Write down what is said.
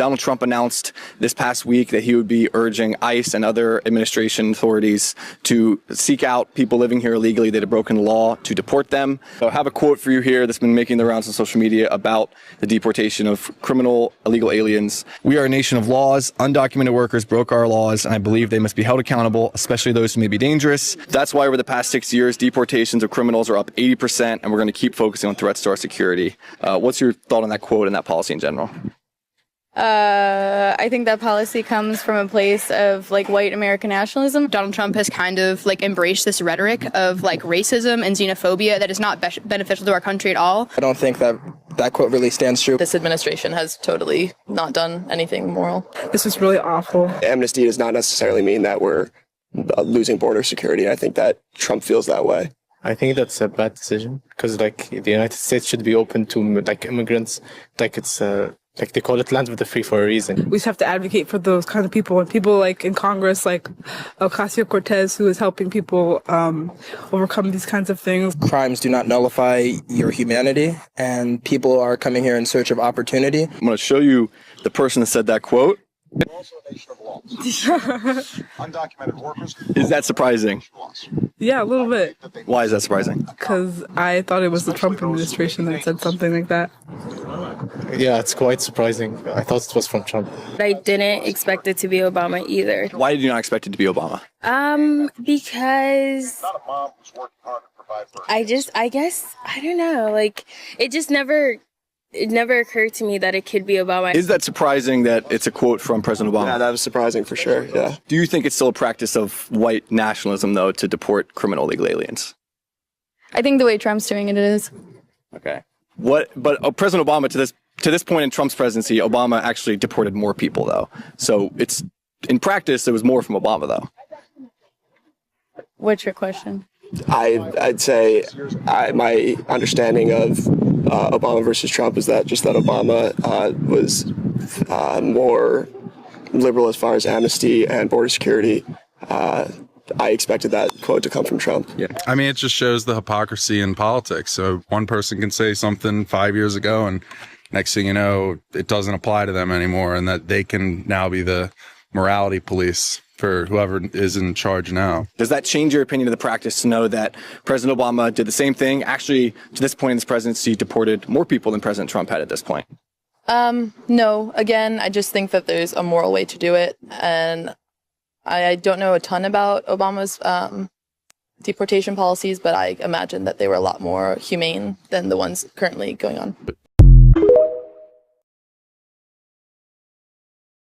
Donald Trump announced this past week that he would be urging ICE and other administration authorities to seek out people living here illegally that have broken the law to deport them. So I have a quote for you here that's been making the rounds on social media about the deportation of criminal illegal aliens. "We are a nation of laws. Undocumented workers broke our laws, and I believe they must be held accountable, especially those who may be dangerous. That's why over the past 6 years, deportations of criminals are up 80%, and we're going to keep focusing on threats to our security." What's your thought on that quote and that policy in general? I think that policy comes from a place of like white American nationalism. Donald Trump has kind of like embraced this rhetoric of like racism and xenophobia that is not beneficial to our country at all. I don't think that quote really stands true. This administration has totally not done anything moral. This is really awful. Amnesty does not necessarily mean that we're losing border security. I think that Trump feels that way. I think that's a bad decision because like the United States should be open to like immigrants, like it's like they call it land of the free for a reason. We just have to advocate for those kind of people, and people like in Congress, like Ocasio-Cortez, who is helping people overcome these kinds of things. Crimes do not nullify your humanity, and people are coming here in search of opportunity. I'm going to show you the person that said that quote. We're also a nation of laws. Undocumented workers. Is that surprising? Yeah, a little bit. Why is that surprising? Because I thought it was the Trump administration that said something like that. Yeah, it's quite surprising. I thought it was from Trump. I didn't expect it to be Obama either. Why did you not expect it to be Obama? Because Not a mom who's working hard to provide for her I guess, I don't know, like, it never occurred to me that it could be Obama. Is that surprising that it's a quote from President Obama? Yeah, that was surprising for sure, yeah. Do you think it's still a practice of white nationalism, though, to deport criminal illegal aliens? I think the way Trump's doing it is. Okay. But President Obama, to this point in Trump's presidency, Obama actually deported more people, though. So it's, in practice, it was more from Obama, though. What's your question? I'd say my understanding of Obama versus Trump is that Obama was more liberal as far as amnesty and border security. I expected that quote to come from Trump. Yeah. I mean, it just shows the hypocrisy in politics. So one person can say something 5 years ago, and next thing you know, it doesn't apply to them anymore, and that they can now be the morality police for whoever is in charge now. Does that change your opinion of the practice to know that President Obama did the same thing? Actually, to this point in his presidency, deported more people than President Trump had at this point. No. Again, I just think that there's a moral way to do it, and I don't know a ton about Obama's deportation policies, but I imagine that they were a lot more humane than the ones currently going on.